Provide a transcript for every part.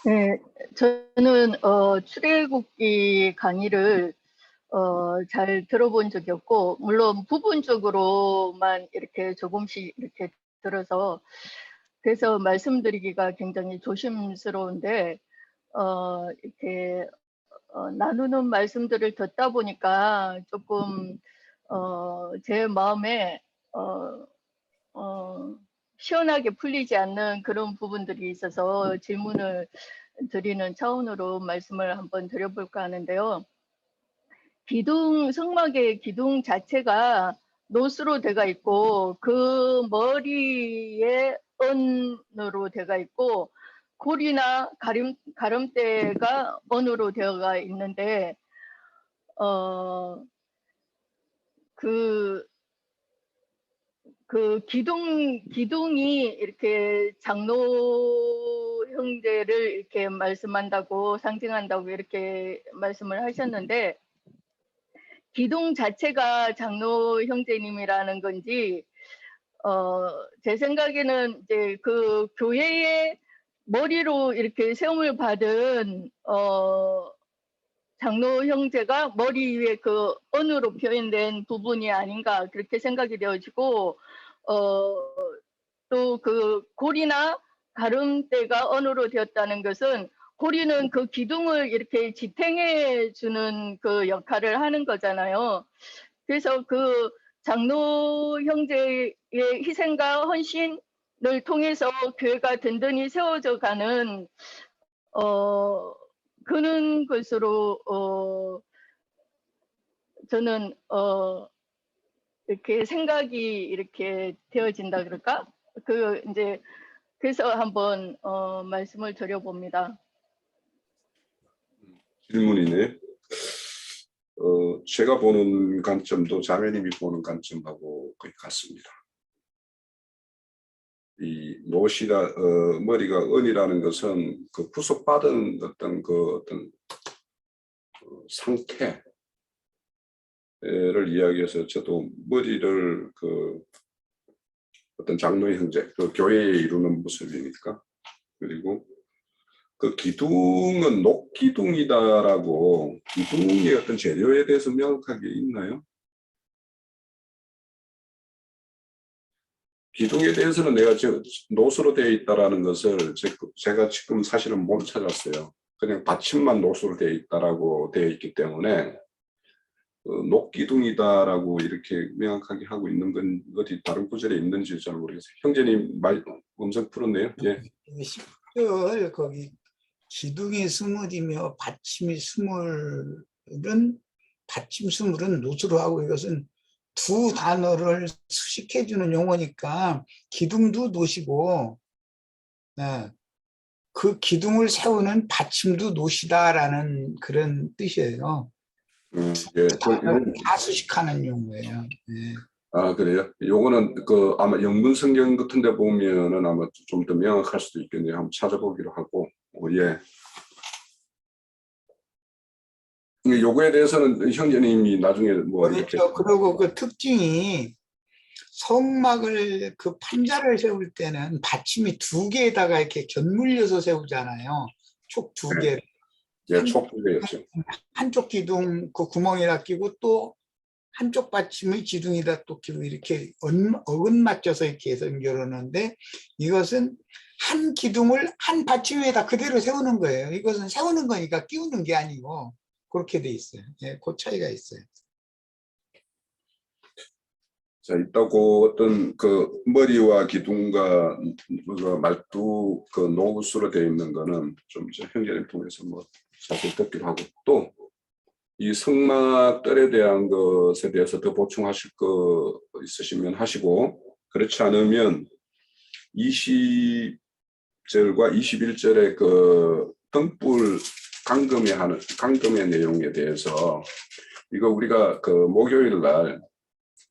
네, 저는 출애굽기 강의를 잘 들어본 적이 없고, 물론 부분적으로만 이렇게 조금씩 이렇게 들어서, 그래서 말씀드리기가 굉장히 조심스러운데, 이렇게 나누는 말씀들을 듣다 보니까 조금 제 마음에 어, 어, 시원하게 풀리지 않는 그런 부분들이 있어서 질문을 드리는 차원으로 말씀을 한번 드려볼까 하는데요. 성막의 기둥 자체가 노수로 되어 있고 그 머리에 은으로 되어 있고 골이나 가름대가 은으로 되어 있는데 그 기둥이 이렇게 장로 형제를 이렇게 말씀한다고, 상징한다고 이렇게 말씀을 하셨는데, 기둥 자체가 장로 형제님이라는 건지, 제 생각에는 이제 그 교회의 머리로 이렇게 세움을 받은, 장로 형제가 머리 위에 그 언으로 표현된 부분이 아닌가, 그렇게 생각이 되어지고, 또 그 고리나 가름대가 언으로 되었다는 것은 고리는 그 기둥을 이렇게 지탱해 주는 그 역할을 하는 거잖아요. 그래서 그 장로 형제의 희생과 헌신을 통해서 교회가 든든히 세워져 가는 그런 것으로 저는 이렇게 생각이 이렇게 되어진다 그럴까? 그 이제 그래서 한번 말씀을 드려봅니다. 질문이네. 제가 보는 관점도 자매님이 보는 관점하고 거의 같습니다. 이 노시라 머리가 은이라는 것은 그 구속받은 어떤 상태를 이야기해서 저도 머리를 그 어떤 장로의 형제, 그 교회에 이루는 모습이니까, 그리고 그 기둥은 녹기둥이다라고 기둥의 어떤 재료에 대해서 명확하게 있나요? 기둥에 대해서는 내가 지금 노수로 되어 있다라는 것을 제가 지금 사실은 못 찾았어요. 그냥 받침만 노수로 되어 있다라고 되어 있기 때문에 녹기둥이다라고 이렇게 명확하게 하고 있는 건 어디 다른 구절에 있는지 잘 모르겠어요. 형제님 음성 풀었네요. 예. 10절 거기 기둥이 스물이며 받침이 스물은 받침 스물은 노수로 하고, 이것은 두 단어를 수식해주는 용어니까 기둥도 노시고, 네, 그 기둥을 세우는 받침도 노시다라는 그런 뜻이에요. 예. 단어를 다 수식하는 용어예요. 네. 아, 그래요? 요거는 그 아마 영문 성경 같은 데 보면은 아마 좀 더 명확할 수도 있겠네요. 한번 찾아보기로 하고. 예. 요거에 대해서는 형제님이 나중에 뭐 그렇죠. 이렇게. 그리고 그 특징이 성막을 그 판자를 세울 때는 받침이 두 개에다가 이렇게 견물려서 세우잖아요. 촉 두 개. 예, 촉 두 개였죠. 한쪽 기둥 그 구멍에다 끼고 또 한쪽 받침의 기둥에다 또 끼고 이렇게 어긋맞춰서 이렇게 해서 연결하는데, 이것은 한 기둥을 한 받침 위에다 그대로 세우는 거예요. 이것은 세우는 거니까 끼우는 게 아니고 그렇게 돼 있어요. 예, 그 차이가 있어요. 자, 있다고 어떤 그 머리와 기둥과 말두 그 노구수로 되어 있는 거는 좀 형제를 통해서 뭐 자세히 듣기로 하고, 또 이 성막들에 대한 것에 대해서 더 보충하실 거 있으시면 하시고, 그렇지 않으면 20절과 21절의 그 등불 강금의 내용에 대해서, 이거 우리가 그 목요일 날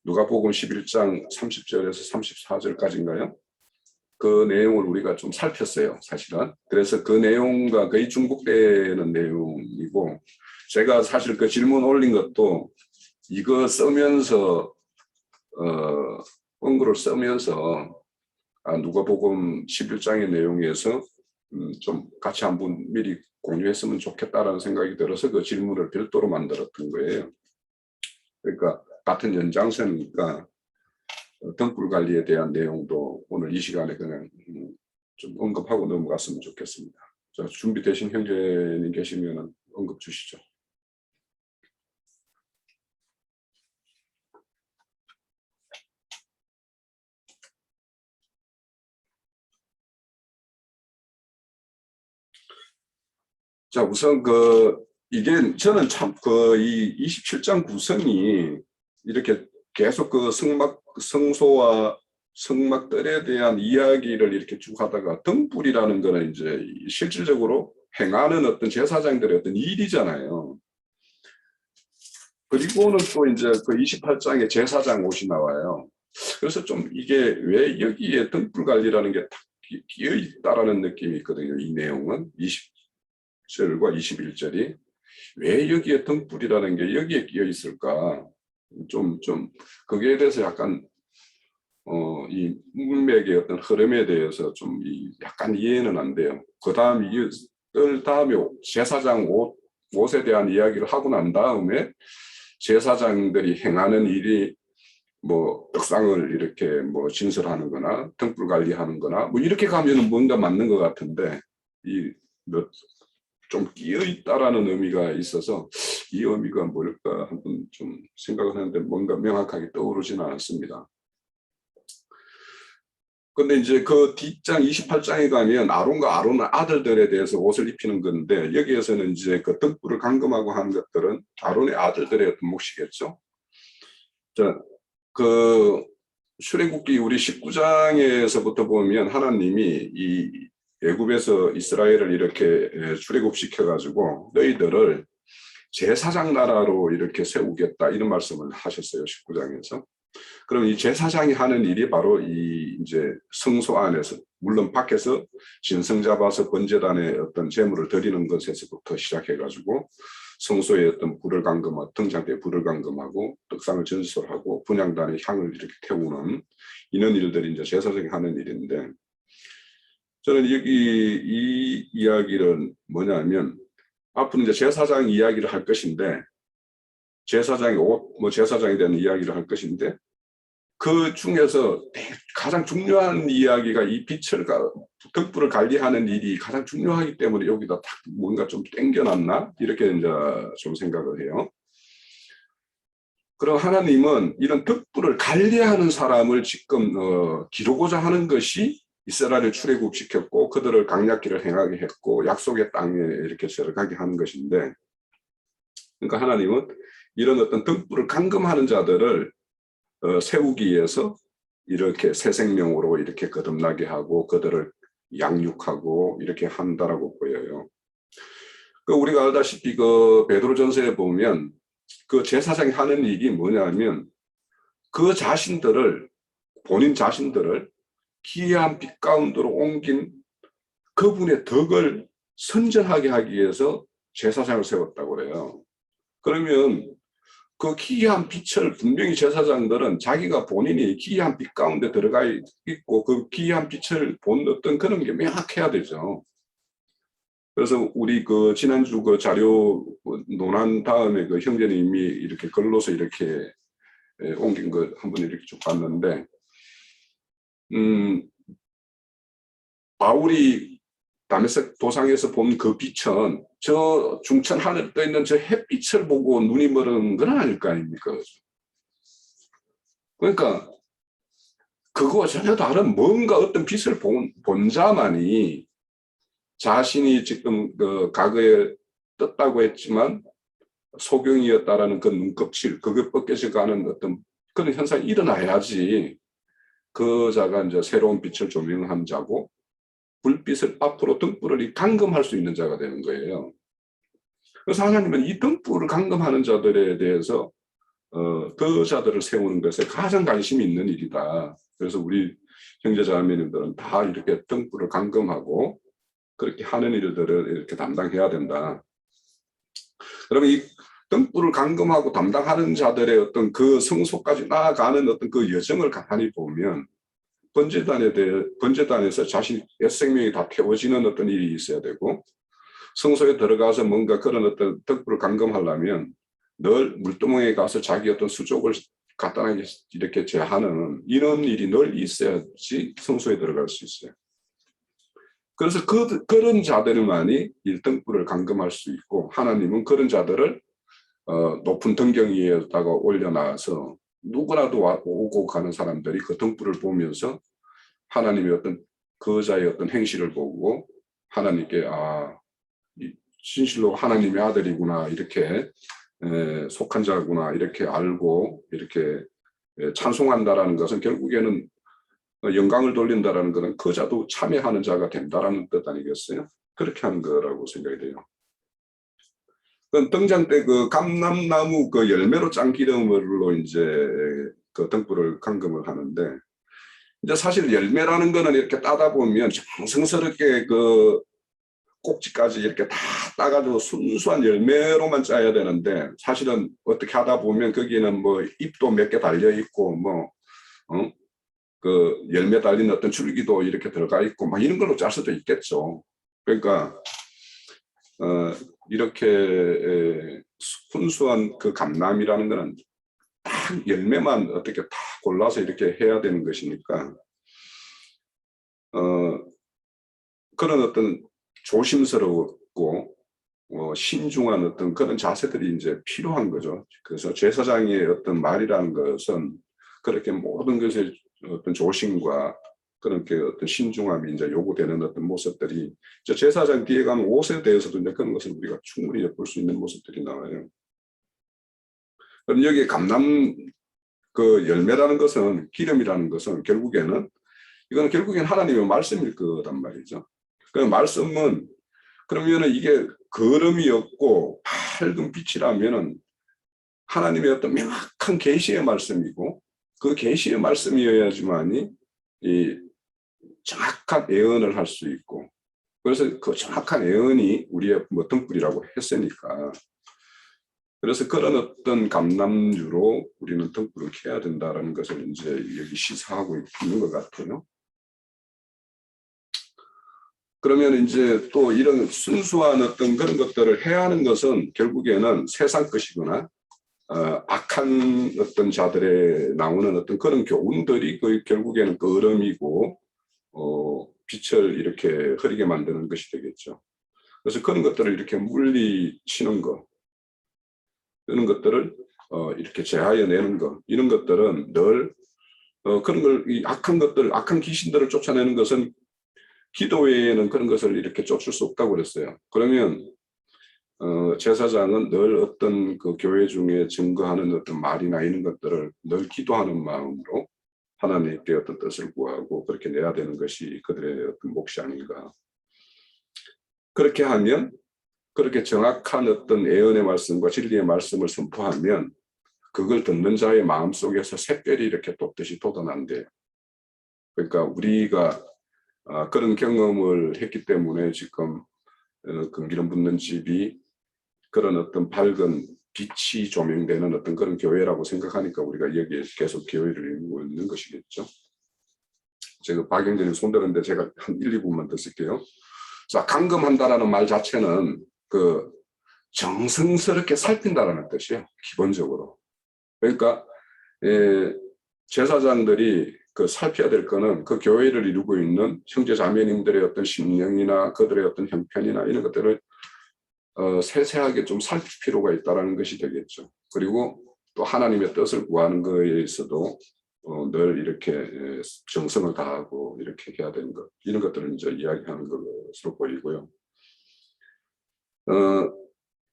누가복음 11장 30절에서 34절까지인가요? 그 내용을 우리가 좀 살폈어요, 사실은. 그래서 그 내용과 거의 중복되는 내용이고, 제가 사실 그 질문 올린 것도 이거 쓰면서 원고를 쓰면서 누가복음 11장의 내용에서 좀 같이 한번 미리 공유했으면 좋겠다라는 생각이 들어서 그 질문을 별도로 만들었던 거예요. 그러니까 같은 연장선이니까 등불 관리에 대한 내용도 오늘 이 시간에 그냥 좀 언급하고 넘어갔으면 좋겠습니다. 자, 준비되신 형제님 계시면 언급 주시죠. 자, 우선 이게 저는 참 이 27장 구성이 이렇게 계속 성소와 성막들에 대한 이야기를 이렇게 쭉 하다가 등불이라는 거는 이제 실질적으로 행하는 어떤 제사장들의 어떤 일이잖아요. 그리고는 또 이제 그 28장에 제사장 옷이 나와요. 그래서 좀 이게 왜 여기에 등불 관리라는 게 딱 끼어 있다라는 느낌이 있거든요. 이 내용은 20절과 21절이 왜 여기에 등불이라는 게 여기에 끼어 있을까? 좀 거기에 대해서 약간 이 문맥의 어떤 흐름에 대해서 좀 약간 이해는 안 돼요. 그 다음에 제사장 옷에 대한 이야기를 하고 난 다음에 제사장들이 행하는 일이 뭐 떡상을 이렇게 뭐 진설하는 거나 등불 관리하는 거나 뭐 이렇게 가면은 뭔가 맞는 것 같은데 좀 끼어 있다라는 의미가 있어서 이 의미가 뭘까 한번 좀 생각을 하는데 뭔가 명확하게 떠오르지는 않았습니다. 근데 이제 그 뒷장 28장에 가면 아론과 아론의 아들들에 대해서 옷을 입히는 건데 여기에서는 이제 그 등불을 감금하고 하는 것들은 아론의 아들들의 어떤 몫이겠죠. 자, 그 출애굽기 우리 19장에서부터 보면 하나님이 이 애굽에서 이스라엘을 이렇게 출애굽시켜 가지고 너희들을 제사장 나라로 이렇게 세우겠다 이런 말씀을 하셨어요. 19장에서. 그럼 이 제사장이 하는 일이 바로 이 이제 성소 안에서 물론 밖에서 신성 잡아서 번제단에 어떤 제물을 드리는 것에서부터 시작해 가지고 성소에 어떤 불을 감금하고 등장대에 불을 감금하고 떡상을 전설하고 분향단에 향을 이렇게 태우는 이런 일들이 이제 제사장이 하는 일인데 저는 여기 이 이야기는 뭐냐면 앞으로 이제 제사장 이야기를 할 것인데 제사장의 옷, 뭐 제사장에 대한 이야기를 할 것인데 그 중에서 가장 중요한 이야기가 이 빛을 등불을 관리하는 일이 가장 중요하기 때문에 여기다 딱 뭔가 좀 땡겨놨나 이렇게 이제 좀 생각을 해요. 그럼 하나님은 이런 등불을 관리하는 사람을 지금 기르고자 하는 것이 이스라엘을 출애굽시켰고 그들을 강약기를 행하게 했고 약속의 땅에 이렇게 들어가게 하는 것인데 그러니까 하나님은 이런 어떤 등불을 감금하는 자들을 세우기 위해서 이렇게 새 생명으로 이렇게 거듭나게 하고 그들을 양육하고 이렇게 한다라고 보여요. 우리가 알다시피 베드로전서에 보면 그 제사장이 하는 일이 뭐냐면 그 자신들을 본인 자신들을 기이한 빛 가운데로 옮긴 그분의 덕을 선전하게 하기 위해서 제사장을 세웠다고 그래요. 그러면 그 기이한 빛을 분명히 제사장들은 자기가 본인이 기이한 빛 가운데 들어가 있고 그 기이한 빛을 본 어떤 그런 게 명확해야 되죠. 그래서 우리 지난주 자료 논한 다음에 형제님이 이렇게 글로서 이렇게 옮긴 거 한번 이렇게 쭉 봤는데, 바울이 다메섹 도상에서 본 그 빛은 저 중천 하늘에 떠 있는 저 햇빛을 보고 눈이 멀은 건 아닐 거 아닙니까? 그러니까 그거와 전혀 다른 뭔가 어떤 빛을 본 자만이 자신이 지금 과거에 떴다고 했지만 소경이었다라는 그 눈껍질, 그게 벗겨져가는 어떤 그런 현상이 일어나야지 그 자가 이제 새로운 빛을 조명한 자고 불빛을 앞으로 등불을 감금할 수 있는 자가 되는 거예요. 그래서 하나님은 이 등불을 감금하는 자들에 대해서 그 자들을 세우는 것에 가장 관심이 있는 일이다. 그래서 우리 형제자매님들은 다 이렇게 등불을 감금하고 그렇게 하는 일들을 이렇게 담당해야 된다. 그러면 이 등불을 감금하고 담당하는 자들의 어떤 그 성소까지 나아가는 어떤 그 여정을 가만히 보면 번제단에서 자신의 생명이 다 태워지는 어떤 일이 있어야 되고, 성소에 들어가서 뭔가 그런 어떤 덕불을 감금하려면 늘 물두멍에 가서 자기 어떤 수족을 간단하게 이렇게 제하는 이런 일이 늘 있어야지 성소에 들어갈 수 있어요. 그래서 그런 자들만이 일등불을 감금할 수 있고, 하나님은 그런 자들을 높은 등경 위에다가 올려놔서 누구라도 오고 가는 사람들이 그 등불을 보면서 하나님의 어떤 그자의 어떤 행실을 보고 하나님께 진실로 하나님의 아들이구나, 이렇게 속한 자구나, 이렇게 알고 이렇게 찬송한다라는 것은 결국에는 영광을 돌린다라는 것은 그 자도 참여하는 자가 된다라는 뜻 아니겠어요? 그렇게 하는 거라고 생각이 돼요. 그 등장 때 그 감람나무 그 열매로 짠 기름으로 이제 그 등불을 감금을 하는데, 이제 사실 열매라는 거는 이렇게 따다 보면 정성스럽게 그 꼭지까지 이렇게 다 따가지고 순수한 열매로만 짜야 되는데, 사실은 어떻게 하다 보면 거기는 뭐 잎도 몇 개 달려 있고 그 열매 달린 어떤 줄기도 이렇게 들어가 있고 막 이런 걸로 짤 수도 있겠죠. 그러니까 이렇게 순수한 그 감람이라는 거는 딱 열매만 어떻게 다 골라서 이렇게 해야 되는 것이니까 그런 어떤 조심스럽고 신중한 어떤 그런 자세들이 이제 필요한 거죠. 그래서 제사장의 어떤 말이라는 것은 그렇게 모든 것에 어떤 조심과 그런 게 어떤 신중함이 이제 요구되는 어떤 모습들이, 제사장 뒤에 가면 옷에 대해서도 이제 그런 것을 우리가 충분히 볼 수 있는 모습들이 나와요. 그럼 여기 감람 그 열매라는 것은, 기름이라는 것은 결국에는 하나님의 말씀일 거란 말이죠. 그 말씀은 그러면은 이게 거름이 없고 밝은 빛이라면은 하나님의 어떤 명확한 계시의 말씀이고, 그 계시의 말씀이어야지만이 이 정확한 예언을 할 수 있고, 그래서 그 정확한 예언이 우리의 뭐 등불이라고 했으니까, 그래서 그런 어떤 감람류로 우리는 등불을 켜야 된다라는 것을 이제 여기 시사하고 있는 것 같아요. 그러면 이제 또 이런 순수한 어떤 그런 것들을 해야 하는 것은 결국에는 세상 것이거나 악한 어떤 자들에 나오는 어떤 그런 교훈들이 결국에는 끄름이고 빛을 이렇게 흐리게 만드는 것이 되겠죠. 그래서 그런 것들을 이렇게 물리치는 것, 이런 것들을 이렇게 제하여내는 것, 이런 것들은 늘 그런 걸, 이 악한 귀신들을 쫓아내는 것은 기도 외에는 그런 것을 이렇게 쫓을 수 없다고 그랬어요. 그러면 제사장은 늘 어떤 그 교회 중에 증거하는 어떤 말이나 이런 것들을 늘 기도하는 마음으로 하나님께 어떤 뜻을 구하고 그렇게 내야 되는 것이 그들의 어떤 몫이 아닌가. 그렇게 하면, 그렇게 정확한 어떤 예언의 말씀과 진리의 말씀을 선포하면 그걸 듣는 자의 마음속에서 샛별이 이렇게 돋듯이 돋아난대요. 그러니까 우리가 그런 경험을 했기 때문에 지금 금기름 붓는 집이 그런 어떤 밝은 빛이 조명되는 어떤 그런 교회라고 생각하니까 우리가 여기에 계속 교회를 이루고 있는 것이겠죠. 제가 박영진님 손들었는데 제가 한 1, 2분만 더 쓸게요. 자, 감금한다라는 말 자체는 그 정성스럽게 살핀다라는 뜻이에요. 기본적으로. 그러니까 제사장들이 그 살펴야 될 거는 그 교회를 이루고 있는 형제 자매님들의 어떤 심령이나 그들의 어떤 형편이나 이런 것들을 세세하게 좀 살필 필요가 있다는 것이 되겠죠. 그리고 또 하나님의 뜻을 구하는 거에 있어도 늘 이렇게 정성을 다하고 이렇게 해야 되는 것, 이런 것들을 이제 이야기하는 것으로 보이고요.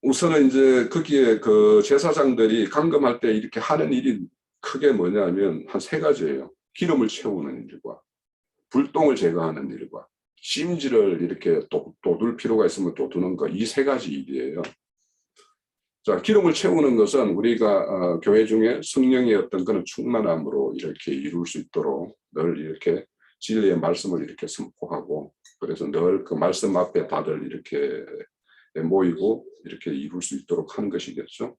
우선은 이제 거기에 그 제사장들이 감금할 때 이렇게 하는 일이 크게 뭐냐면 한 3가지예요. 기름을 채우는 일과 불똥을 제거하는 일과 심지를 이렇게 돋을 필요가 있으면 돋우는 거, 이 3가지 일이에요. 자, 기름을 채우는 것은 우리가 교회 중에 성령의 어떤 그런 충만함으로 이렇게 이룰 수 있도록 늘 이렇게 진리의 말씀을 이렇게 선포하고, 그래서 늘 그 말씀 앞에 다들 이렇게 모이고 이렇게 이룰 수 있도록 하는 것이겠죠.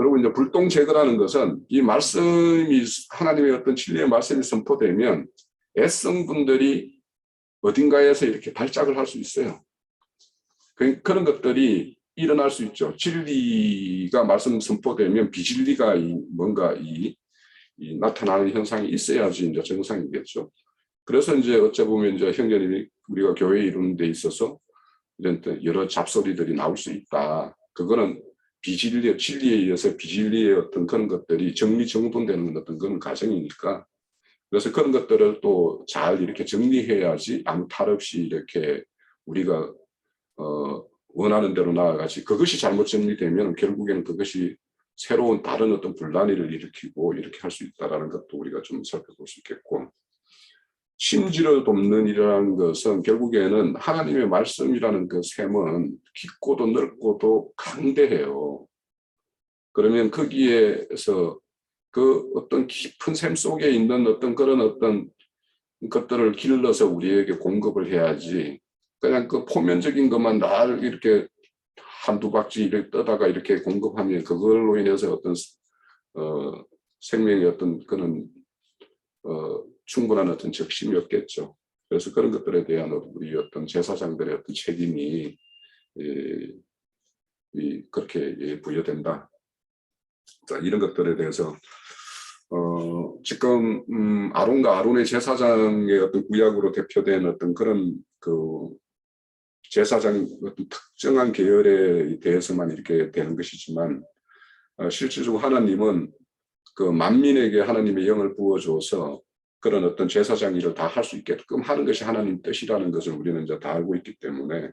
그리고 이제 불똥 제거라는 것은 이 말씀이 하나님의 어떤 진리의 말씀이 선포되면 애성분들이 어딘가에서 이렇게 발작을 할 수 있어요. 그런 것들이 일어날 수 있죠. 진리가 말씀 선포되면 비진리가 뭔가 나타나는 현상이 있어야지 이제 정상이겠죠. 그래서 이제 어찌 보면 이제 형제님이 우리가 교회 이루는 데 있어서 이런 여러 잡소리들이 나올 수 있다. 그거는 비진리, 진리에 의해서 비진리의 어떤 그런 것들이 정리정돈되는 어떤 그런 과정이니까. 그래서 그런 것들을 또 잘 이렇게 정리해야지 아무 탈 없이 이렇게 우리가 원하는 대로 나아가지. 그것이 잘못 정리되면 결국에는 그것이 새로운 다른 어떤 분란을 일으키고 이렇게 할 수 있다는 것도 우리가 좀 살펴볼 수 있겠고, 심지를 돕는 일이라는 것은 결국에는 하나님의 말씀이라는 그 샘은 깊고도 넓고도 강대해요. 그러면 거기에서 그 어떤 깊은 샘 속에 있는 어떤 그런 어떤 것들을 길러서 우리에게 공급을 해야지, 그냥 그 표면적인 것만 날 이렇게 한두 박지 이렇게 떠다가 이렇게 공급하면 그걸로 인해서 어떤 생명의 어떤 그런 충분한 어떤 적심이 없겠죠. 그래서 그런 것들에 대한 우리 어떤 제사장들의 어떤 책임이 그렇게 부여된다. 자, 이런 것들에 대해서 지금 아론과 아론의 제사장의 어떤 구약으로 대표된 어떤 그런 그 제사장 어떤 특정한 계열에 대해서만 이렇게 되는 것이지만 실질적으로 하나님은 그 만민에게 하나님의 영을 부어줘서 그런 어떤 제사장 일을 다 할 수 있게끔 하는 것이 하나님 뜻이라는 것을 우리는 이제 다 알고 있기 때문에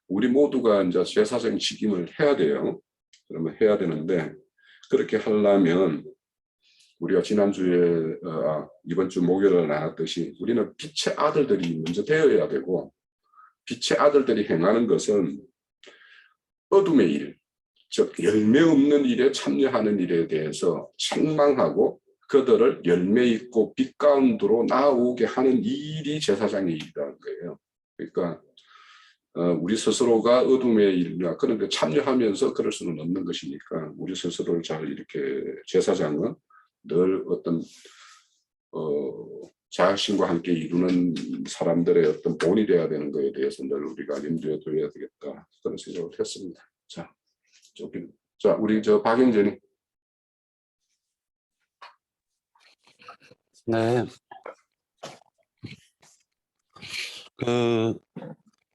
우리 모두가 이제 제사장 직임을 해야 돼요. 그러면 해야 되는데, 그렇게 하려면 우리가 지난주에 이번 주 목요일에 나눴듯이 우리는 빛의 아들들이 먼저 되어야 되고, 빛의 아들들이 행하는 것은 어둠의 일, 즉 열매 없는 일에 참여하는 일에 대해서 책망하고 그들을 열매 있고 빛 가운데로 나오게 하는 일이 제사장의 일이라는 거예요. 그러니까 우리 스스로가 어둠의 일이나 그런 데 참여하면서 그럴 수는 없는 것이니까 우리 스스로를 잘 이렇게 제사장은 늘 어떤 자신과 함께 이루는 사람들의 어떤 본이 돼야 되는 것에 대해서 늘 우리가 염두에 둬야 되겠다, 그런 생각을 했습니다. 자, 우리 박영진이. 네.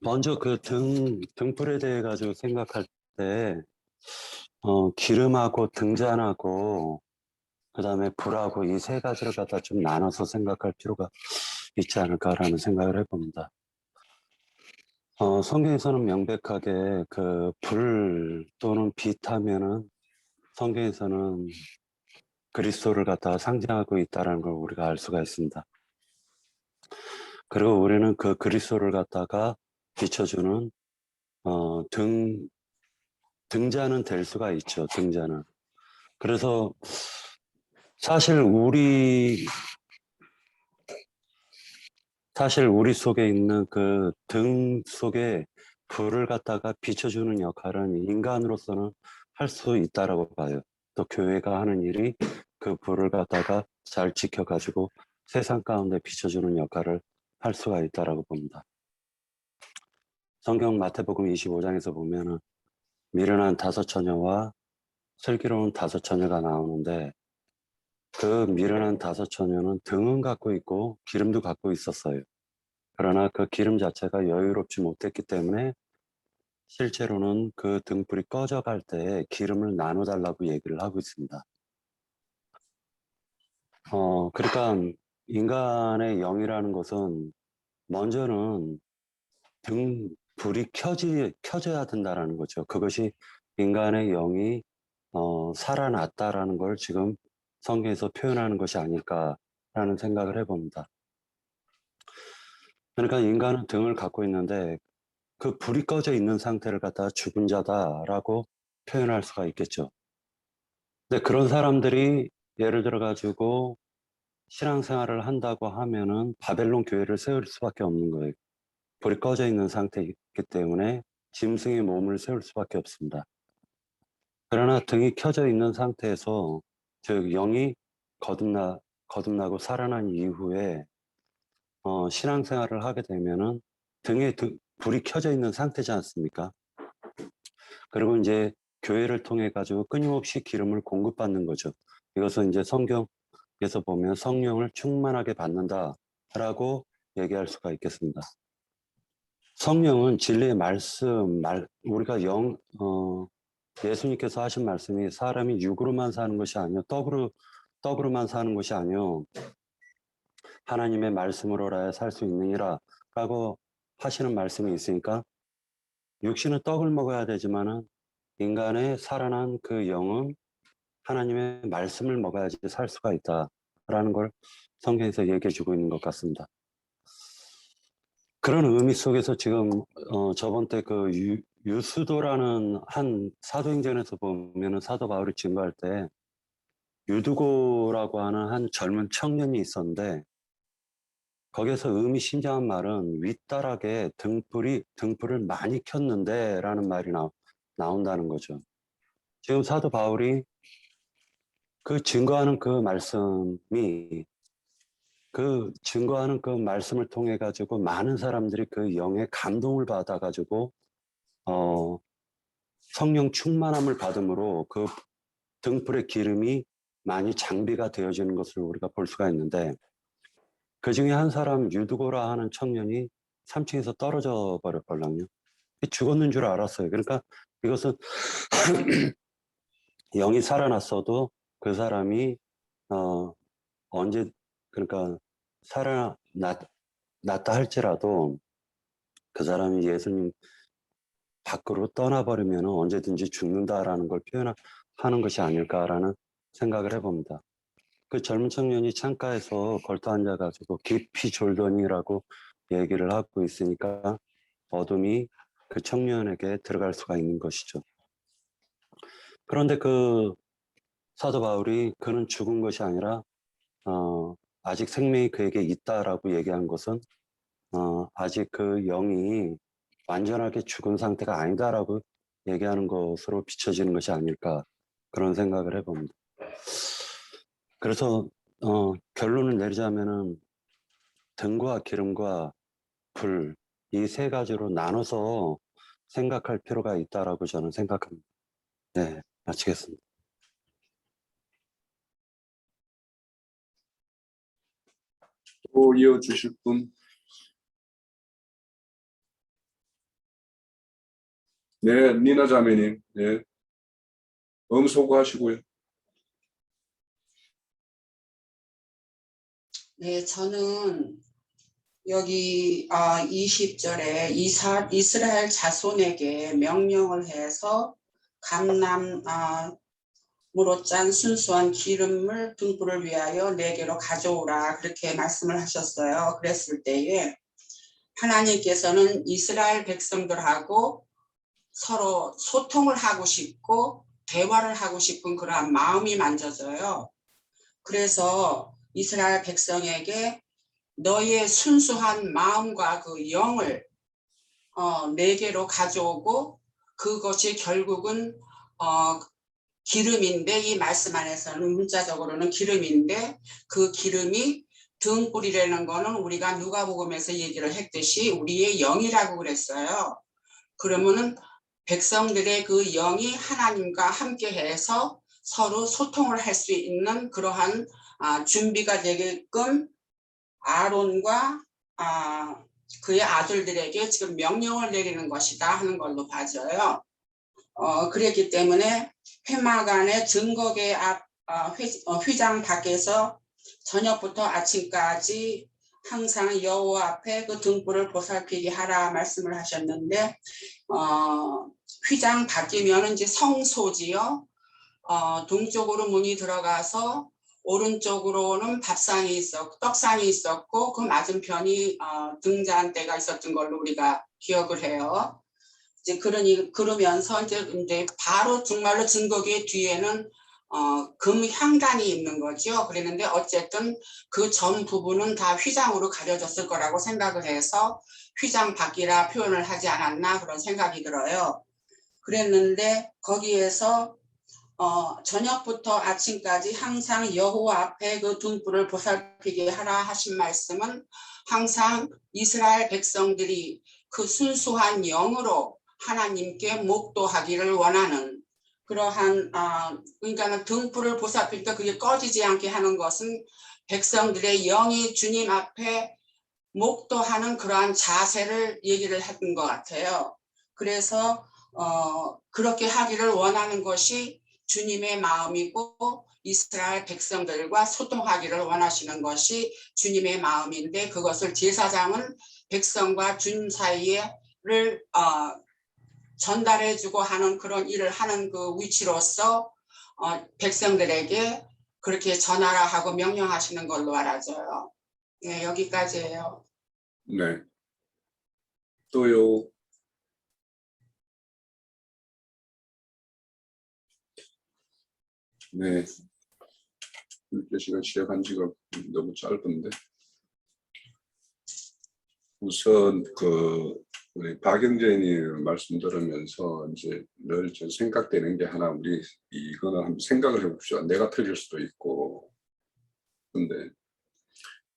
먼저 등불에 대해 가지고 생각할 때, 기름하고 등잔하고, 그 다음에 불하고 이 세 가지를 갖다 좀 나눠서 생각할 필요가 있지 않을까라는 생각을 해봅니다. 성경에서는 명백하게 불 또는 빛 하면은 성경에서는 그리스도를 갖다가 상징하고 있다는 걸 우리가 알 수가 있습니다. 그리고 우리는 그 그리스도를 갖다가 비춰주는 등잔은 될 수가 있죠. 등잔은. 그래서 사실 우리 속에 있는 그 등 속에 불을 갖다가 비춰주는 역할은 인간으로서는 할 수 있다라고 봐요. 또 교회가 하는 일이 그 불을 갖다가 잘 지켜가지고 세상 가운데 비춰주는 역할을 할 수가 있다라고 봅니다. 성경 마태복음 25장에서 보면은 미련한 5 처녀와 슬기로운 5 처녀가 나오는데, 그 미련한 5 처녀는 등은 갖고 있고 기름도 갖고 있었어요. 그러나 그 기름 자체가 여유롭지 못했기 때문에 실제로는 그 등불이 꺼져갈 때 기름을 나눠달라고 얘기를 하고 있습니다. 그러니까 인간의 영이라는 것은 먼저는 불이 켜져야 된다는 거죠. 그것이 인간의 영이 살아났다라는 걸 지금 성경에서 표현하는 것이 아닐까라는 생각을 해봅니다. 그러니까 인간은 등을 갖고 있는데 그 불이 꺼져 있는 상태를 갖다가 죽은 자다라고 표현할 수가 있겠죠. 근데 그런 사람들이 예를 들어 가지고 신앙생활을 한다고 하면은 바벨론 교회를 세울 수밖에 없는 거예요. 불이 꺼져 있는 상태이기 때문에 짐승의 몸을 세울 수밖에 없습니다. 그러나 등이 켜져 있는 상태에서 즉 영이 거듭나고 살아난 이후에 신앙생활을 하게 되면은 등에 불이 켜져 있는 상태지 않습니까? 그리고 이제 교회를 통해 가지고 끊임없이 기름을 공급받는 거죠. 이것은 이제 성경에서 보면 성령을 충만하게 받는다라고 얘기할 수가 있겠습니다. 성령은 진리의 말씀, 우리가 예수님께서 하신 말씀이 사람이 육으로만 사는 것이 아니요 떡으로만 사는 것이 아니요 하나님의 말씀으로라야 살 수 있느니라 라고 하시는 말씀이 있으니까 육신은 떡을 먹어야 되지만은 인간의 살아난 그 영은 하나님의 말씀을 먹어야지 살 수가 있다라는 걸 성경에서 얘기해 주고 있는 것 같습니다. 그런 의미 속에서 지금 저번 때 그 유수도라는 한 사도행전에서 보면은 사도 바울이 증거할 때 유두고라고 하는 한 젊은 청년이 있었는데 거기에서 의미심장한 말은 윗다락에 등불을 많이 켰는데 라는 말이 나온다는 거죠. 지금 사도 바울이 그 증거하는 그 말씀이 그 증거하는 그 말씀을 통해 가지고 많은 사람들이 그 영의 감동을 받아 가지고 성령 충만함을 받음으로 그 등불의 기름이 많이 장비가 되어지는 것을 우리가 볼 수가 있는데 그 중에 한 사람 유두고라 하는 청년이 3층에서 떨어져 버렸걸랑요. 죽었는 줄 알았어요. 그러니까 이것은 영이 살아났어도 그 사람이 언제 그러니까 살아났다 할지라도 그 사람이 예수님 밖으로 떠나버리면 언제든지 죽는다라는 걸 표현하는 것이 아닐까라는 생각을 해봅니다. 그 젊은 청년이 창가에서 걸터 앉아가지고 깊이 졸더니라고 얘기를 하고 있으니까 어둠이 그 청년에게 들어갈 수가 있는 것이죠. 그런데 그 사도 바울이 그는 죽은 것이 아니라 아직 생명이 그에게 있다라고 얘기한 것은 아직 그 영이 완전하게 죽은 상태가 아니다라고 얘기하는 것으로 비춰지는 것이 아닐까 그런 생각을 해봅니다. 그래서 결론을 내리자면은 등과 기름과 불 이 세 가지로 나눠서 생각할 필요가 있다라고 저는 생각합니다. 네, 마치겠습니다. 또 이어주실 분? 네, 니나 자매님. 네. 소구하시고요. 네, 저는 여기 20절에 이스라엘 자손에게 명령을 해서 감람으로 짠 순수한 기름을 등불을 위하여 내게로 가져오라 그렇게 말씀을 하셨어요. 그랬을 때에 하나님께서는 이스라엘 백성들하고 서로 소통을 하고 싶고 대화를 하고 싶은 그러한 마음이 만져져요. 그래서 이스라엘 백성에게 너의 순수한 마음과 그 영을 내게로 가져오고 그것이 결국은 기름인데 이 말씀 안에서는 문자적으로는 기름인데 그 기름이 등불이라는 거는 우리가 누가복음에서 얘기를 했듯이 우리의 영이라고 그랬어요. 그러면은 백성들의 그 영이 하나님과 함께해서 서로 소통을 할 수 있는 그러한 준비가 되게끔 아론과 그의 아들들에게 지금 명령을 내리는 것이다 하는 걸로 봐져요. 그랬기 때문에 회막안의 증거계 앞 휘장 밖에서 저녁부터 아침까지 항상 여호와 앞에 그 등불을 보살피게 하라 말씀을 하셨는데 휘장 밖이면 이제 성소지요. 동쪽으로 문이 들어가서 오른쪽으로는 떡상이 있었고 그 맞은편이 등잔대가 있었던 걸로 우리가 기억을 해요. 이제 그러면서 이제 바로 정말로 증거기의 뒤에는 금 향단이 있는 거죠. 그랬는데 어쨌든 그 전 부분은 다 휘장으로 가려졌을 거라고 생각을 해서 휘장 밖이라 표현을 하지 않았나 그런 생각이 들어요. 그랬는데 거기에서 저녁부터 아침까지 항상 여호와 앞에 그 등불을 보살피게 하라 하신 말씀은 항상 이스라엘 백성들이 그 순수한 영으로 하나님께 목도하기를 원하는 그러한 그러니까 등불을 보살필 때 그게 꺼지지 않게 하는 것은 백성들의 영이 주님 앞에 목도하는 그러한 자세를 얘기를 했던 것 같아요. 그래서 그렇게 하기를 원하는 것이 주님의 마음이고 이스라엘 백성들과 소통하기를 원하시는 것이 주님의 마음인데 그것을 제사장은 백성과 주님 사이에를 전달해주고 하는 그런 일을 하는 그 위치로서 백성들에게 그렇게 전하라 하고 명령하시는 걸로 알아져요. 네, 여기까지예요. 네. 또요. 네. 이 시간 시작한 지가 너무 짧은데. 우선 우리 박영재님 말씀 들으면서 이제 늘 좀 생각되는 게 하나 우리 이거는 한번 생각을 해봅시다. 내가 틀릴 수도 있고. 근데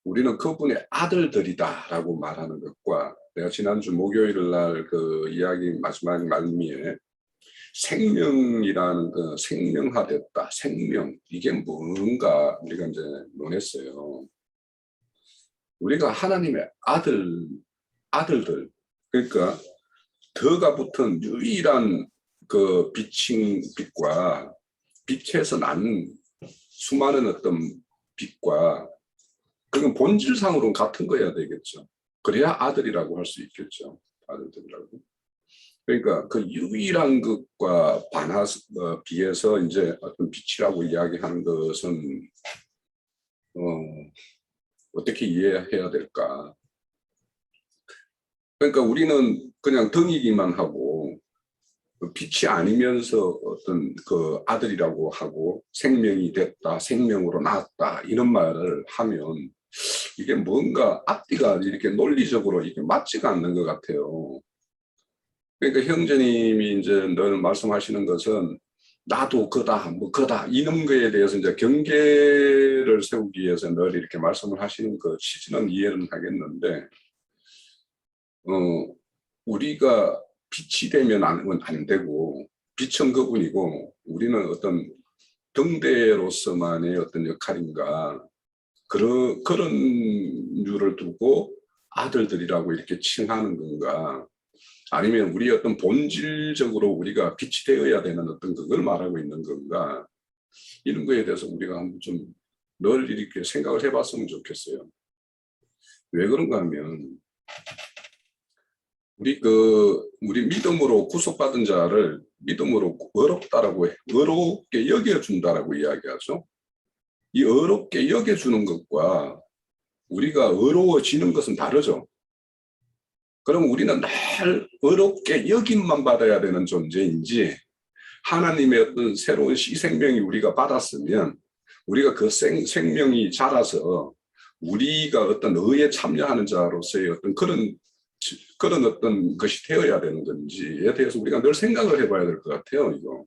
우리는 그분의 아들들이다라고 말하는 것과 내가 지난주 목요일 날 그 이야기 마지막 말미에 생명이라는 그 생명화됐다. 생명 이게 뭔가 우리가 이제 논했어요. 우리가 하나님의 아들들 그러니까 더가 붙은 유일한 그 빛과 빛에서 난 수많은 어떤 빛과 그건 본질상으로는 같은 거여야 되겠죠. 그래야 아들이라고 할 수 있겠죠. 아들들이라고. 그러니까 그 유일한 것과 비해서 이제 어떤 빛이라고 이야기하는 것은 어떻게 이해해야 될까? 그러니까 우리는 그냥 등이기만 하고 빛이 아니면서 어떤 그 아들이라고 하고 생명이 됐다, 생명으로 나왔다 이런 말을 하면 이게 뭔가 앞뒤가 이렇게 논리적으로 이게 맞지가 않는 것 같아요. 그러니까 형제님이 이제 늘 말씀하시는 것은 나도 그다, 뭐 그다 이런 거에 대해서 이제 경계를 세우기 위해서 늘 이렇게 말씀을 하시는 그 취지는 이해는 하겠는데, 우리가 빛이 되면 안 되고 빛은 그분이고 우리는 어떤 등대로서만의 어떤 역할인가 그런 류를 두고 아들들이라고 이렇게 칭하는 건가? 아니면 우리 어떤 본질적으로 우리가 빛이 되어야 되는 어떤 그걸 말하고 있는 건가? 이런 거에 대해서 우리가 한번 좀 늘 이렇게 생각을 해봤으면 좋겠어요. 왜 그런가 하면 우리 믿음으로 구속받은 자를 믿음으로 의롭게 여겨준다라고 이야기하죠. 이 의롭게 여겨주는 것과 우리가 의로워지는 것은 다르죠. 그럼 우리는 늘 의롭게 여김만 받아야 되는 존재인지 하나님의 어떤 새로운 시생명이 우리가 받았으면 우리가 그 생명이 자라서 우리가 어떤 의에 참여하는 자로서의 어떤 그런 어떤 것이 되어야 되는 건지에 대해서 우리가 늘 생각을 해봐야 될 것 같아요. 이거.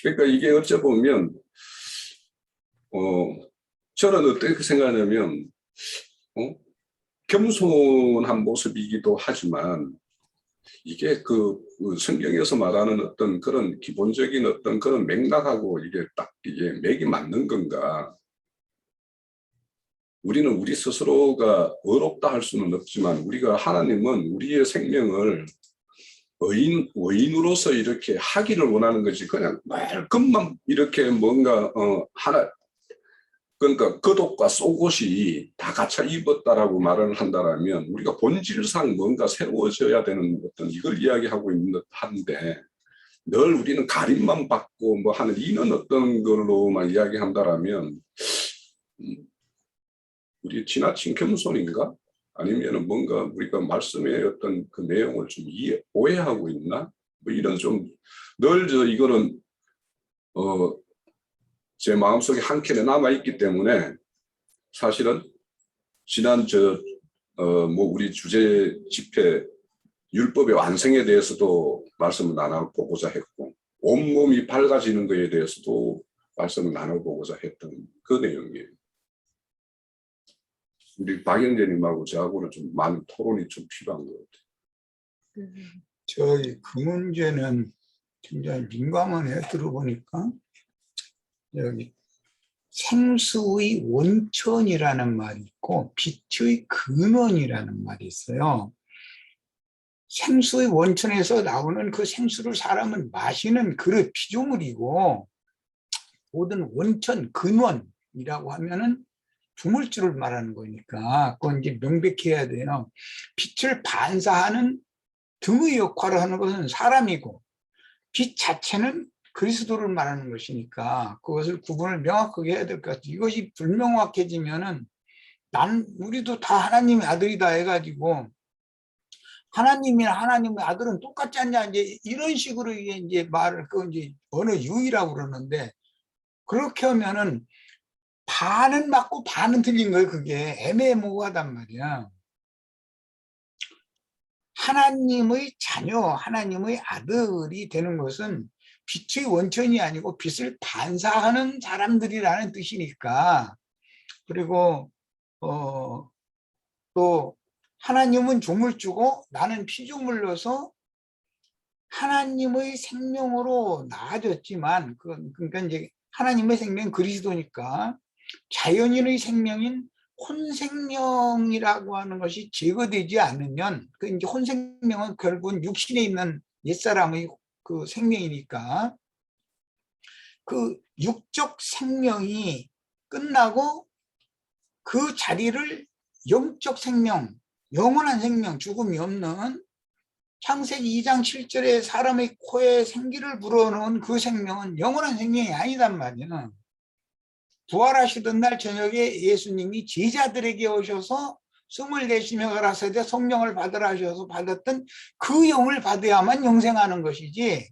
그러니까 이게 어찌 보면 저는 어떻게 생각하냐면 겸손한 모습이기도 하지만 이게 그 성경에서 말하는 어떤 그런 기본적인 어떤 그런 맥락하고 이게 딱 이게 맥이 맞는 건가? 우리는 우리 스스로가 의롭다 할 수는 없지만 하나님은 우리의 생명을 의인으로서 이렇게 하기를 원하는 것이 그냥 말끔만 이렇게 뭔가 그러니까 겉옷과 속옷이 다 갖춰 입었다라고 말을 한다라면 우리가 본질상 뭔가 새로워져야 되는 어떤 이걸 이야기하고 있는 듯한데 늘 우리는 가림만 받고 뭐 하는 이런 어떤 걸로만 이야기한다라면 우리 지나친 겸손인가? 아니면은 뭔가 우리가 말씀의 어떤 그 내용을 좀 오해하고 있나? 뭐 이런 좀 늘 이거는 제 마음속에 한 켠에 남아있기 때문에 사실은 지난 우리 주제 집회 율법의 완성에 대해서도 말씀을 나눠보고자 했고 온몸이 밝아지는 것에 대해서도 말씀을 나눠보고자 했던 그 내용이에요. 우리 박영재님하고 저하고는 좀 많은 토론이 좀 필요한 것 같아요. 저희 그 문제는 굉장히 민감하네. 들어보니까 여기 생수의 원천이라는 말이 있고 빛의 근원이라는 말이 있어요. 생수의 원천에서 나오는 그 생수를 사람은 마시는 그릇 피조물이고, 모든 원천 근원이라고 하면은 두물줄을 말하는 거니까 그건 이제 명백해야 돼요. 빛을 반사하는 등의 역할을 하는 것은 사람이고, 빛 자체는 그리스도를 말하는 것이니까 그것을 구분을 명확하게 해야 될 것 같아요. 이것이 불명확해지면은 우리도 다 하나님의 아들이다 해가지고 하나님이나 하나님의 아들은 똑같지 않냐 이제 이런 식으로 이제 말을 그 이제 언어 유의라고 그러는데, 그렇게 하면은 반은 맞고 반은 틀린 거예요. 그게 애매모호하단 말이야. 하나님의 자녀, 하나님의 아들이 되는 것은 빛의 원천이 아니고 빛을 반사하는 사람들이라는 뜻이니까. 그리고 또 하나님은 조물주고 나는 피조물로서 하나님의 생명으로 나아졌지만, 그러니까 이제 하나님의 생명은 그리스도니까 자연인의 생명인 혼생명이라고 하는 것이 제거되지 않으면, 그 이제 혼생명은 결국은 육신에 있는 옛사람의 그 생명이니까 그 육적 생명이 끝나고 그 자리를 영적 생명, 영원한 생명, 죽음이 없는 창세기 2장 7절에 사람의 코에 생기를 불어넣은 그 생명은 영원한 생명이 아니단 말이야. 부활하시던 날 저녁에 예수님이 제자들에게 오셔서 숨을 내쉬며 가라사대 성령을 받으라 하셔서 받았던 그 영을 받아야만 영생하는 것이지,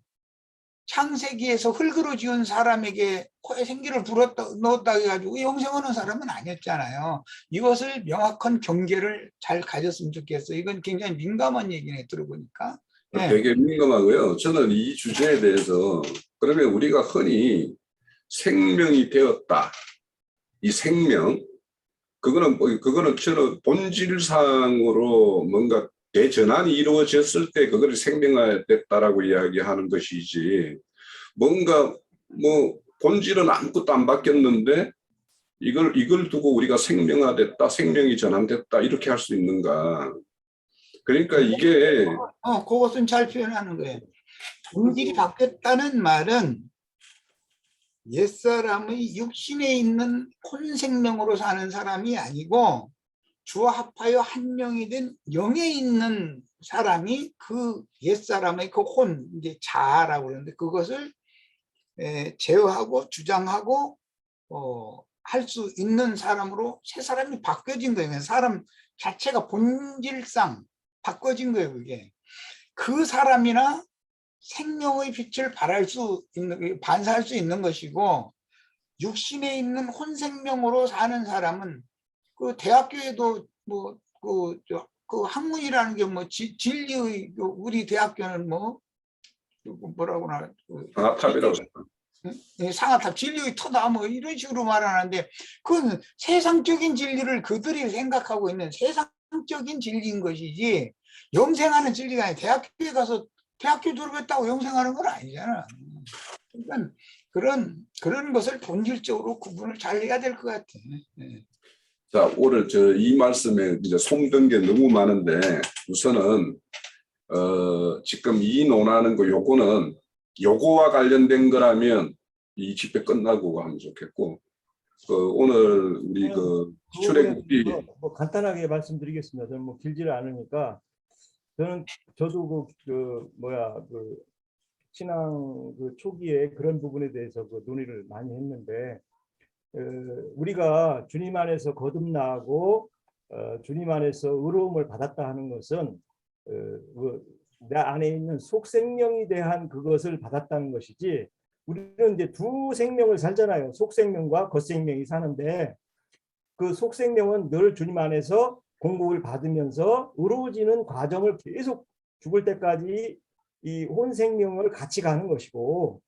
창세기에서 흙으로 지은 사람에게 코에 생기를 불어넣었다 해가지고 영생하는 사람은 아니었잖아요. 이것을 명확한 경계를 잘 가졌으면 좋겠어요. 이건 굉장히 민감한 얘기네, 들어보니까. 네. 되게 민감하고요. 저는 이 주제에 대해서 그러면 우리가 흔히 생명이 되었다. 이 생명, 그거는 저는 본질상으로 뭔가 대전환이 이루어졌을 때 그걸 생명화됐다라고 이야기하는 것이지, 뭔가 뭐 본질은 아무것도 안 바뀌었는데 이걸 두고 우리가 생명화됐다, 생명이 전환됐다 이렇게 할 수 있는가? 그러니까 이게 그것은 잘 표현하는 거예요. 본질이 바뀌었다는 말은 옛사람의 육신에 있는 혼생명으로 사는 사람이 아니고 주와 합하여 한 영이 된 영에 있는 사람이 그 옛사람의 그 혼, 이제 자아라고 그러는데, 그것을 제어하고 주장하고 할 수 있는 사람으로 새 사람이 바뀌어진 거예요. 사람 자체가 본질상 바꿔진 거예요. 그게 그 사람이나 생명의 빛을 반사할 수 있는 것이고, 육신에 있는 혼생명으로 사는 사람은 그 대학교에도 그 학문이라는 게 뭐 진리의, 우리 대학교는 뭐라고 하나, 탑이라고 상아탑 진리의 터다 뭐 이런 식으로 말하는데, 그건 세상적인 진리를 그들이 생각하고 있는 세상적인 진리인 것이지 영생하는 진리가 아니라 대학교에 가서 대학교 졸업했다고 영생하는 건 아니잖아. 그러니까 그런 것을 본질적으로 구분을 잘 해야 될 것 같아. 자, 오늘 이 말씀에 이제 송든 게 너무 많은데, 우선은 지금 이 논하는 거 요거와 관련된 거라면 이 집회 끝나고 하면 좋겠고, 오늘 우리 출애굽기 뭐 간단하게 말씀드리겠습니다. 저는 뭐 길지를 않으니까. 저도 신앙 초기에 그런 부분에 대해서 논의를 많이 했는데, 우리가 주님 안에서 거듭나고 주님 안에서 의로움을 받았다 하는 것은 내 안에 있는 속생명에 대한 그것을 받았다는 것이지, 우리는 이제 두 생명을 살잖아요. 속생명과 겉생명이 사는데, 그 속생명은 늘 주님 안에서 공급을 받으면서 의로워지는 과정을 계속 죽을 때까지 이 혼생명을 같이 가는 것이고,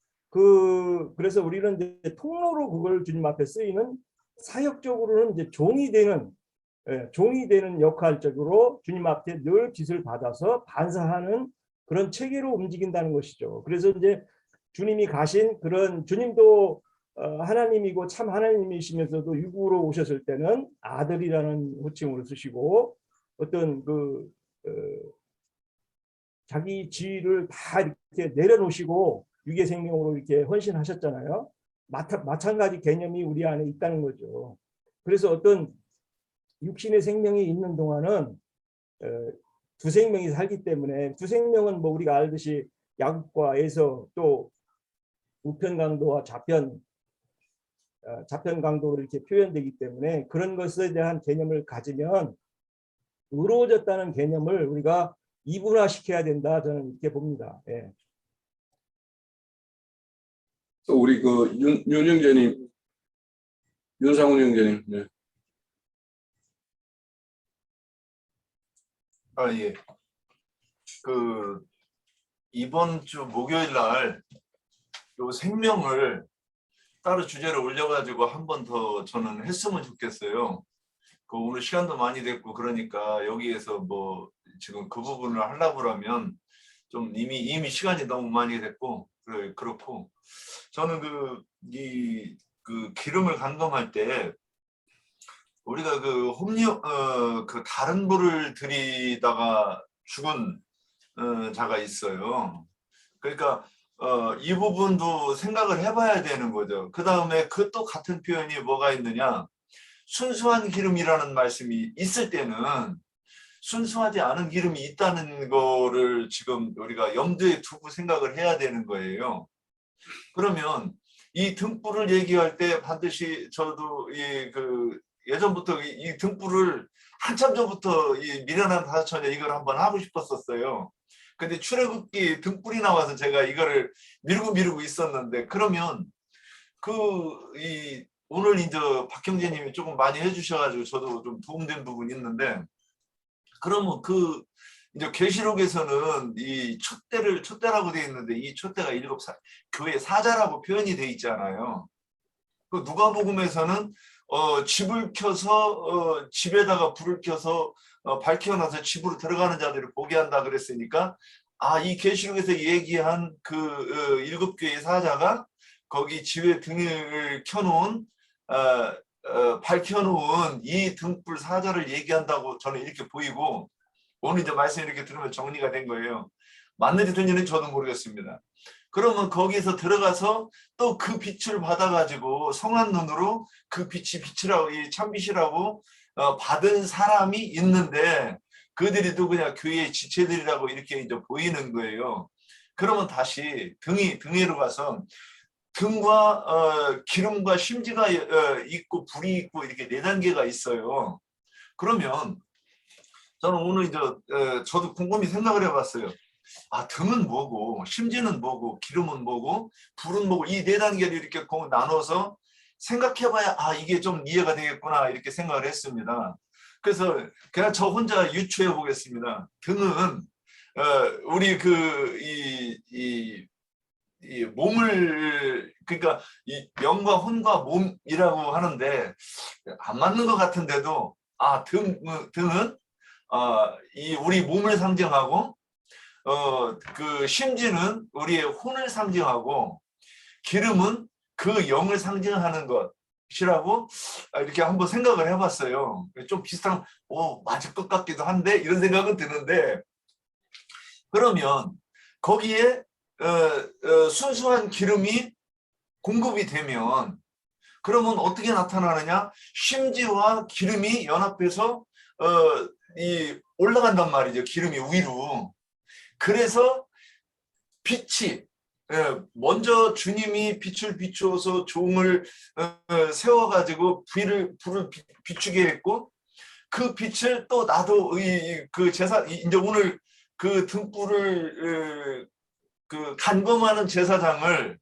그래서 우리는 이제 통로로 그걸 주님 앞에 쓰이는, 사역적으로는 이제 종이 되는 역할적으로 주님 앞에 늘 빚을 받아서 반사하는 그런 체계로 움직인다는 것이죠. 그래서 이제 주님이 가신 그런, 주님도 하나님이고 참 하나님이시면서도 육으로 오셨을 때는 아들이라는 호칭으로 쓰시고, 어떤 자기 지위를 다 이렇게 내려놓으시고 육의 생명으로 이렇게 헌신하셨잖아요. 마찬가지 개념이 우리 안에 있다는 거죠. 그래서 어떤 육신의 생명이 있는 동안은 두 생명이 살기 때문에, 두 생명은 뭐 우리가 알듯이 야곱과에서 또 우편 강도와 좌편 강도로 이렇게 표현되기 때문에, 그런 것에 대한 개념을 가지면 의로워졌다는 개념을 우리가 이분화시켜야 된다, 저는 이렇게 봅니다. 예. 또 우리 그 윤 형제님, 윤상훈 형제님. 네. 예. 이번 주 목요일 날 요 생명을 따로 주제로 올려가지고 한 번 더 저는 했으면 좋겠어요. 오늘 시간도 많이 됐고 그러니까 여기에서 뭐 지금 그 부분을 하려고 그러면 좀 이미 시간이 너무 많이 됐고 그렇고, 저는 그 기름을 간검할 때 우리가 다른 불을 들이다가 죽은 자가 있어요. 그러니까 이 부분도 생각을 해봐야 되는 거죠. 그 다음에 그 또 같은 표현이 뭐가 있느냐, 순수한 기름이라는 말씀이 있을 때는 순수하지 않은 기름이 있다는 거를 지금 우리가 염두에 두고 생각을 해야 되는 거예요. 그러면 이 등불을 얘기할 때 반드시 저도 예전부터 이 등불을 한참 전부터 이 미련한 다섯처녀 이걸 한번 하고 싶었었어요. 근데 출애굽기 등불이 나와서 제가 이거를 미루고 있었는데, 그러면 오늘 이제 박형제님이 조금 많이 해주셔가지고 저도 좀 도움된 부분이 있는데, 그러면 이제 계시록에서는 이 촛대라고 되어 있는데, 이 촛대가 7살 교회 사자라고 표현이 되어 있잖아요. 누가복음에서는 집을 켜서 집에다가 불을 켜서 밝혀놔서 집으로 들어가는 자들을 보게 한다 그랬으니까, 이 계시록에서 얘기한 그 7교회의 사자가 거기 집에 등을 켜놓은 밝혀놓은 이 등불 사자를 얘기한다고 저는 이렇게 보이고, 오늘 이제 말씀 이렇게 들으면 정리가 된 거예요. 맞는지 틀린지는 저도 모르겠습니다. 그러면 거기서 들어가서 또 그 빛을 받아가지고 성한 눈으로 그 빛이 빛이라고, 이 참빛이라고 받은 사람이 있는데, 그들이 누구냐, 교회의 지체들이라고 이렇게 이제 보이는 거예요. 그러면 다시 등에로 가서 등과 기름과 심지가 있고 불이 있고 이렇게 4단계가 있어요. 그러면 저는 오늘 이제 저도 곰곰이 생각을 해봤어요. 등은 뭐고, 심지는 뭐고, 기름은 뭐고, 불은 뭐고, 이 4단계를 이렇게 나눠서 생각해봐야 이게 좀 이해가 되겠구나 이렇게 생각을 했습니다. 그래서 그냥 저 혼자 유추해 보겠습니다. 등은 우리 이 몸을, 그러니까 이 영과 혼과 몸이라고 하는데 안 맞는 것 같은데도 등은 이 우리 몸을 상징하고, 그 심지는 우리의 혼을 상징하고, 기름은 그 영을 상징하는 것이라고 이렇게 한번 생각을 해봤어요. 좀 비슷한, 맞을 것 같기도 한데 이런 생각은 드는데, 그러면 거기에 순수한 기름이 공급이 되면 그러면 어떻게 나타나느냐, 심지와 기름이 연합해서 올라간단 말이죠. 기름이 위로. 그래서 빛이, 먼저 주님이 빛을 비추어서 종을 세워가지고 불을 비추게 했고, 그 빛을 또 나도 그 제사, 이제 오늘 그 등불을 간검하는 제사장을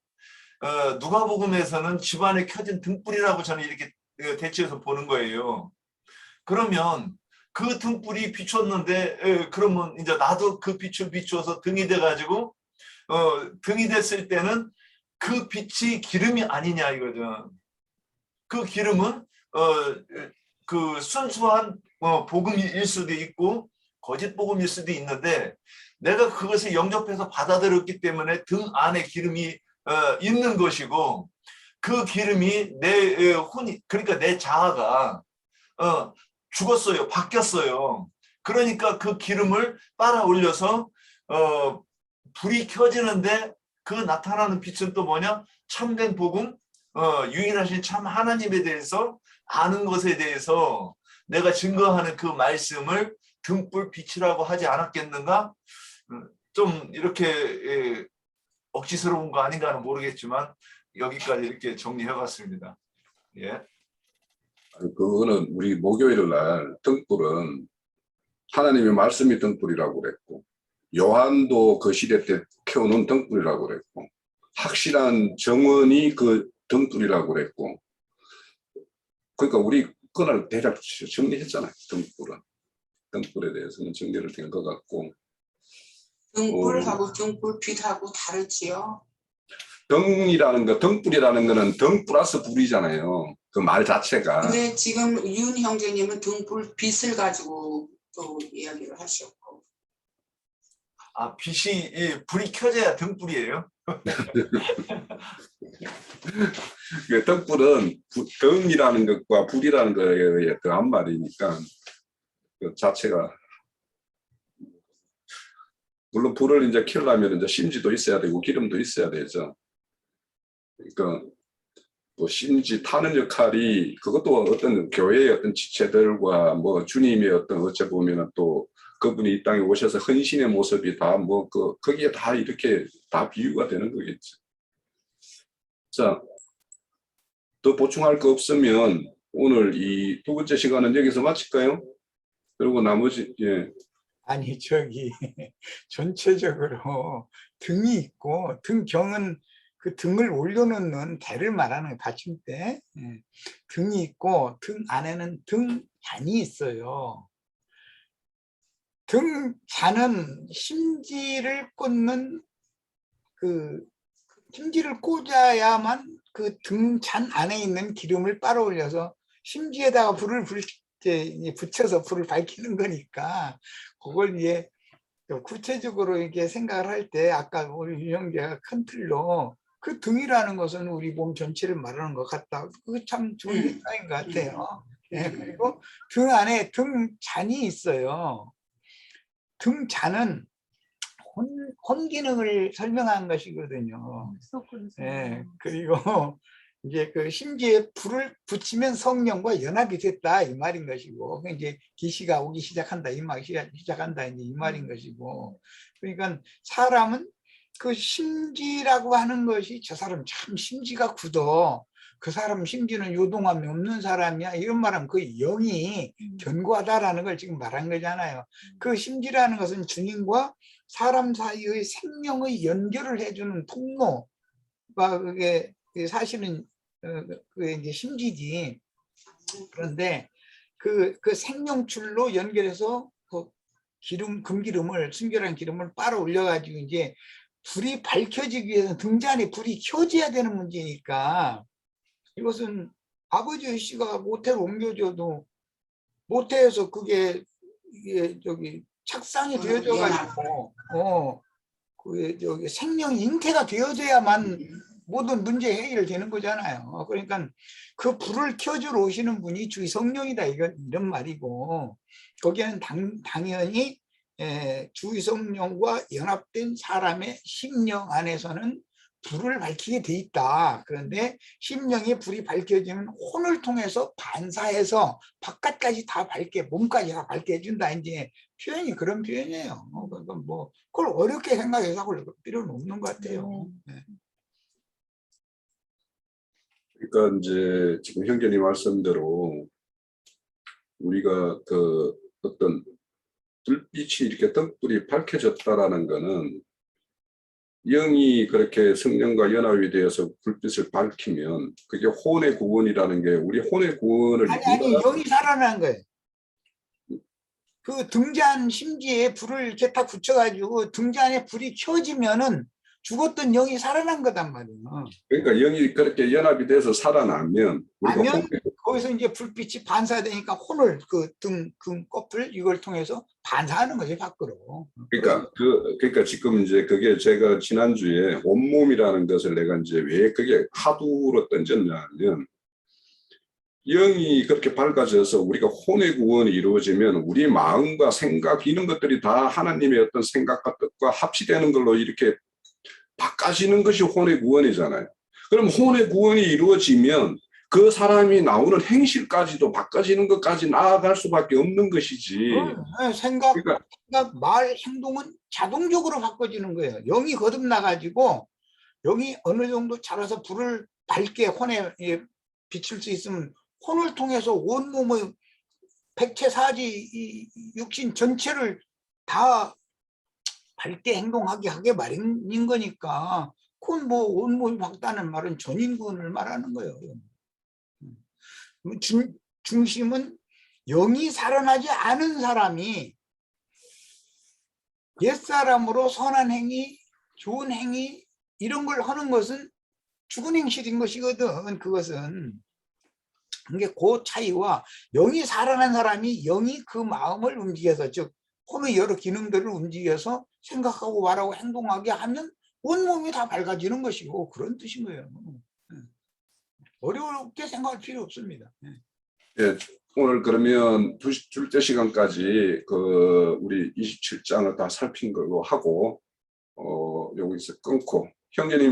누가복음에서는 집안에 켜진 등불이라고 저는 이렇게 대체해서 보는 거예요. 그러면 그 등불이 비췄는데 그러면 이제 나도 그 빛을 비추어서 등이 돼가지고 등이 됐을 때는 그 빛이 기름이 아니냐 이거죠. 그 기름은 그 순수한 복음일 수도 있고 거짓 복음일 수도 있는데 내가 그것을 영접해서 받아들였기 때문에 등 안에 기름이 있는 것이고 그 기름이 내 혼이 그러니까 내 자아가 죽었어요. 바뀌었어요. 그러니까 그 기름을 빨아 올려서 불이 켜지는데 그 나타나는 빛은 또 뭐냐? 참된 복음, 유일하신 참 하나님에 대해서 아는 것에 대해서 내가 증거하는 그 말씀을 등불 빛이라고 하지 않았겠는가? 좀 이렇게 억지스러운 거 아닌가는 모르겠지만 여기까지 이렇게 정리해봤습니다. 예. 그거는 우리 목요일 날 등불은 하나님의 말씀이 등불이라고 그랬고 요한도 그 시대 때 켜놓은 등불이라고 그랬고 확실한 정언이 그 등불이라고 그랬고 그러니까 우리 그날 대략 정리했잖아요. 등불에 대해서는 정리를 된 것 같고 등불하고 등불빛하고 다르지요. 등이라는 거, 등불이라는 거는 등 플러스 불이잖아요. 그 말 자체가. 근데 지금 윤 형제님은 등불빛을 가지고 또 이야기를 하셨고. 아, 빛이 불이 켜져야 등불이에요? 그 등불은 등이라는 것과 불이라는 거에 더한 말이니까 그 자체가 물론 불을 이제 켜려면 이제 심지도 있어야 되고 기름도 있어야 되죠. 그러니까 뭐 심지 타는 역할이 그것도 어떤 교회의 어떤 지체들과 뭐 주님의 어떤 어째 보면은 또 그분이 이 땅에 오셔서 헌신의 모습이 다 뭐 거기에 다 이렇게 다 비유가 되는 거겠죠. 자, 더 보충할 거 없으면 오늘 이 두 번째 시간은 여기서 마칠까요? 그리고 나머지 아니 저기 전체적으로 등이 있고 등경은 그 등을 올려놓는 대를 말하는 받침대 등이 있고 등 안에는 등잔이 있어요. 등잔은 심지를 꽂는 그 심지를 꽂아야만 그 등잔 안에 있는 기름을 빨아 올려서 심지에다가 불을 붙여서 불을 밝히는 거니까 그걸 이제 구체적으로 이렇게 생각을 할 때 아까 우리 유형제가 큰 틀로 그 등이라는 것은 우리 몸 전체를 말하는 것 같다. 그거 참 좋은 생각인 것 같아요. 예, 그리고 등 안에 등잔이 있어요. 등잔은 혼 기능을 설명한 것이거든요. 예, 그리고 이제 그 심지에 불을 붙이면 성령과 연합이 됐다 이 말인 것이고 이제 기시가 오기 시작한다 이 말인 것이고 그러니까 사람은 그 심지라고 하는 것이 저 사람 참 심지가 굳어 그 사람 심지는 요동함이 없는 사람이야 이런 말하면 그 영이 견고하다라는 걸 지금 말한 거잖아요. 그 심지라는 것은 주님과 사람 사이의 생명의 연결을 해주는 통로가 그게 사실은 그게 이제 심지지. 그런데 그 생명줄로 연결해서 그 금기름을 순결한 기름을 빨아 올려가지고 이제 불이 밝혀지기 위해서 등잔에 불이 켜져야 되는 문제니까 이것은 아버지 씨가 모태로 옮겨줘도 모태에서 그게 저기 착상이 되어져 가지고 그게 저기 생명 잉태가 되어져야만 모든 문제 해결되는 거잖아요. 그러니까 그 불을 켜주러 오시는 분이 주의 성령이다 이런 말이고 거기에는 당연히 주의 성령과 연합된 사람의 심령 안에서는 불을 밝히게 돼 있다. 그런데 심령의 불이 밝혀지면 혼을 통해서 반사해서 바깥까지 다 밝게 몸까지 다 밝게 해준다. 이제 표현이 그런 표현이에요. 그러니까 뭐 그걸 어렵게 생각해서 할 필요는 없는 것 같아요. 네. 그러니까 이제 지금 형제님 말씀대로 우리가 그 어떤 불빛이 이렇게 등불이 밝혀졌다라는 거는 영이 그렇게 성령과 연합이 되어서 불빛을 밝히면 그게 혼의 구원이라는 게 우리 혼의 구원을 아니 영이 살아난 거예요. 그 등잔 심지에 불을 이렇게 다 붙여가지고 등잔에 불이 켜지면은 죽었던 영이 살아난 거단 말이에요. 그러니까 영이 그렇게 연합이 돼서 살아나면 우리가 하면 거기서 이제 불빛이 반사되니까 혼을 그 금 꺼풀 이걸 통해서 반사하는 거지 밖으로. 그러니까 지금 이제 그게 제가 지난주에 온몸이라는 것을 내가 이제 왜 그게 하두로 던졌냐면 영이 그렇게 밝아져서 우리가 혼의 구원이 이루어지면 우리 마음과 생각 이런 것들이 다 하나님의 어떤 생각과 뜻과 합치되는 걸로 이렇게 바꿔지는 것이 혼의 구원이잖아요. 그럼 혼의 구원이 이루어지면 그 사람이 나오는 행실까지도 바꿔지는 것까지 나아갈 수밖에 없는 것이지. 생각, 말, 행동은 자동적으로 바꿔지는 거예요. 영이 거듭나가지고 영이 어느 정도 자라서 불을 밝게 혼에 비칠 수 있으면 혼을 통해서 온몸의 백체 사지 육신 전체를 다 밝게 행동하게 하게 마련인 거니까 그건 뭐 온몸이 밝다는 말은 전인구원을 말하는 거예요. 중심은 영이 살아나지 않은 사람이 옛사람으로 선한 행위, 좋은 행위 이런 걸 하는 것은 죽은 행실인 것이거든. 그것은 이게 그 차이와 영이 살아난 사람이 영이 그 마음을 움직여서 즉 혼의 여러 기능들을 움직여서 생각하고 말하고 행동하게 하면 온몸이 다 밝아지는 것이고 그런 뜻인 거예요. 어렵게 생각할 필요 없습니다. 예, 오늘 그러면 둘째 시간까지 그 우리 27장을 다 살핀 걸로 하고 여기서 끊고 형제님